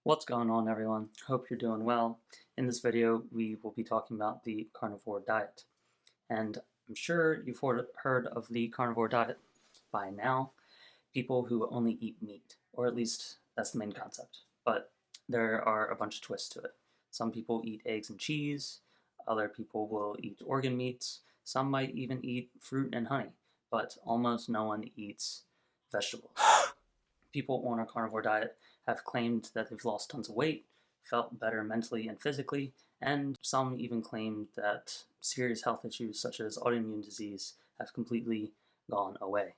What's going on, everyone? Hope you're doing well. In this video, we will be talking about the carnivore diet. And I'm sure you've heard of the carnivore diet by now. People who only eat meat, or at least that's the main concept. But there are a bunch of twists to it. Some people eat eggs and cheese, other people will eat organ meats, some might even eat fruit and honey, but almost no one eats vegetables. People on a carnivore diet have claimed that they've lost tons of weight, felt better mentally and physically, and some even claimed that serious health issues such as autoimmune disease have completely gone away.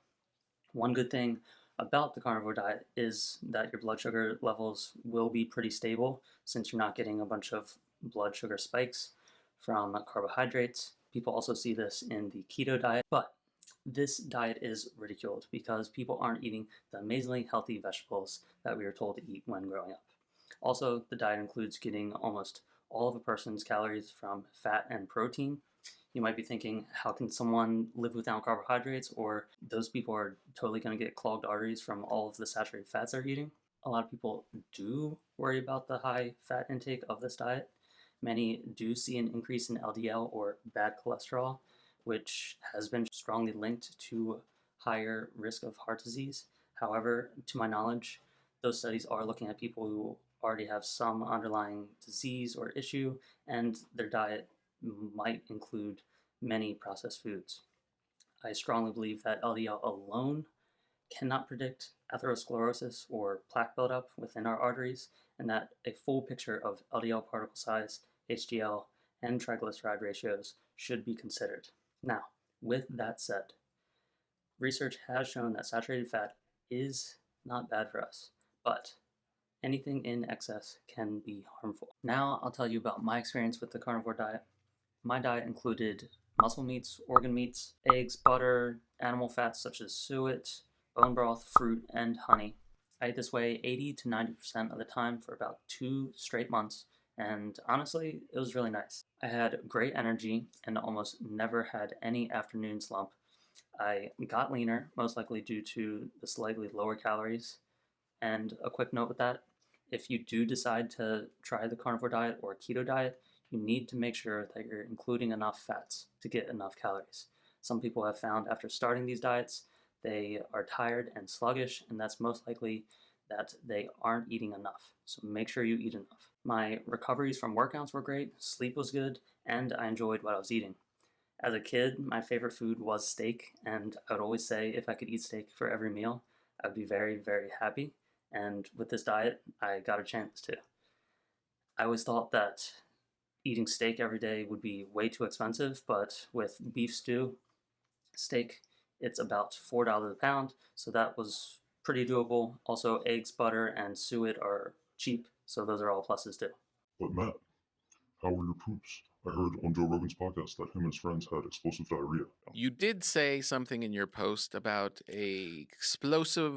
One good thing about the carnivore diet is that your blood sugar levels will be pretty stable since you're not getting a bunch of blood sugar spikes from carbohydrates. People also see this in the keto diet, but this diet is ridiculed because people aren't eating the amazingly healthy vegetables that we were told to eat when growing up. Also, the diet includes getting almost all of a person's calories from fat and protein. You might be thinking, how can someone live without carbohydrates? Or those people are totally going to get clogged arteries from all of the saturated fats they're eating. A lot of people do worry about the high fat intake of this diet. Many do see an increase in LDL or bad cholesterol, which has been strongly linked to higher risk of heart disease. However, to my knowledge, those studies are looking at people who already have some underlying disease or issue, and their diet might include many processed foods. I strongly believe that LDL alone cannot predict atherosclerosis or plaque buildup within our arteries, and that a full picture of LDL particle size, HDL, and triglyceride ratios should be considered. Now, with that said, research has shown that saturated fat is not bad for us, but anything in excess can be harmful. Now I'll tell you about my experience with the carnivore diet. My diet included muscle meats, organ meats, eggs, butter, animal fats such as suet, bone broth, fruit, and honey. I ate this way 80 to 90% of the time for about 2 straight months, and honestly, it was really nice. I had great energy and almost never had any afternoon slump. I got leaner, most likely due to the slightly lower calories. And a quick note with that, if you do decide to try the carnivore diet or keto diet, you need to make sure that you're including enough fats to get enough calories. Some people have found after starting these diets, they are tired and sluggish, and that's most likely that they aren't eating enough. So make sure you eat enough. My recoveries from workouts were great, sleep was good, and I enjoyed what I was eating. As a kid, my favorite food was steak, and I would always say if I could eat steak for every meal, I would be very, very happy. And with this diet, I got a chance to. I always thought that eating steak every day would be way too expensive, but with beef steak, it's about $4 a pound, so that was pretty doable. Also, eggs, butter, and suet are cheap, so those are all pluses too. But Matt, how were your poops? I heard on Joe Rogan's podcast that him and his friends had explosive diarrhea. You did say something in your post about a explosive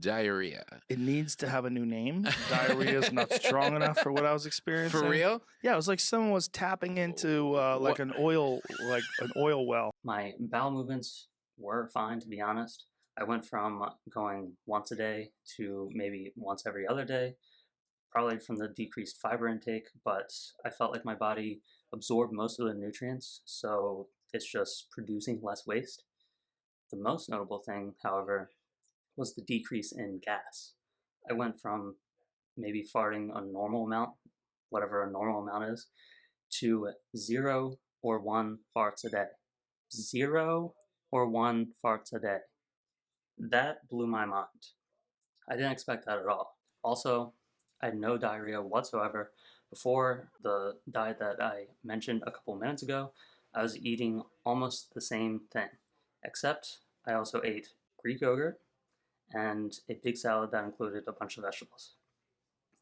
diarrhea. It needs to have a new name. Diarrhea is not strong enough for what I was experiencing. For real? Yeah, it was like someone was tapping into like an oil well. My bowel movements were fine, to be honest. I went from going once a day to maybe once every other day, probably from the decreased fiber intake, but I felt like my body absorbed most of the nutrients, so it's just producing less waste. The most notable thing, however, was the decrease in gas. I went from maybe farting a normal amount, whatever a normal amount is, to 0 or 1 farts a day. 0 or 1 farts a day. That blew my mind. I didn't expect that at all. Also, I had no diarrhea whatsoever. Before the diet that I mentioned a couple minutes ago, I was eating almost the same thing, except I also ate Greek yogurt and a big salad that included a bunch of vegetables.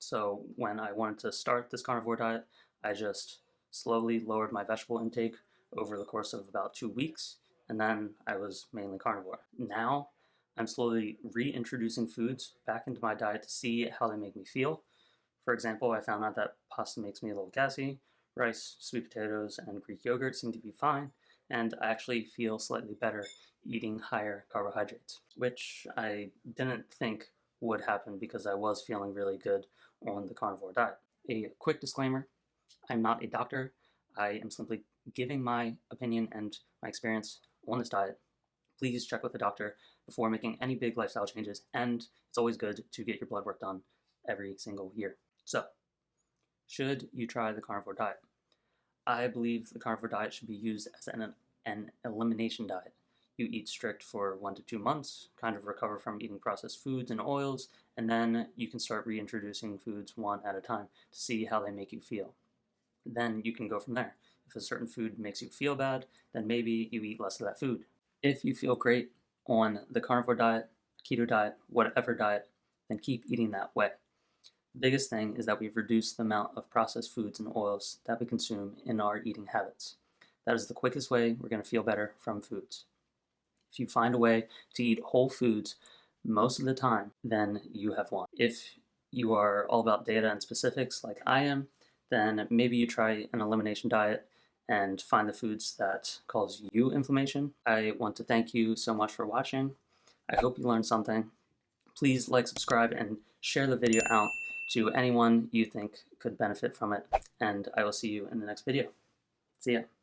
So when I wanted to start this carnivore diet, I just slowly lowered my vegetable intake over the course of about 2 weeks, and then I was mainly carnivore. Now, I'm slowly reintroducing foods back into my diet to see how they make me feel. For example, I found out that pasta makes me a little gassy, rice, sweet potatoes, and Greek yogurt seem to be fine, and I actually feel slightly better eating higher carbohydrates, which I didn't think would happen because I was feeling really good on the carnivore diet. A quick disclaimer, I'm not a doctor. I am simply giving my opinion and my experience on this diet. Please check with a doctor before making any big lifestyle changes, and it's always good to get your blood work done every single year. So, should you try the carnivore diet? I believe the carnivore diet should be used as an elimination diet. You eat strict for 1 to 2 months, kind of recover from eating processed foods and oils, and then you can start reintroducing foods one at a time to see how they make you feel. Then you can go from there. If a certain food makes you feel bad, then maybe you eat less of that food. If you feel great on the carnivore diet, keto diet, whatever diet, then keep eating that way. The biggest thing is that we've reduced the amount of processed foods and oils that we consume in our eating habits. That is the quickest way we're going to feel better from foods. If you find a way to eat whole foods most of the time, then you have won. If you are all about data and specifics like I am, then maybe you try an elimination diet and find the foods that cause you inflammation. I want to thank you so much for watching. I hope you learned something. Please like, subscribe, and share the video out to anyone you think could benefit from it. And I will see you in the next video. See ya.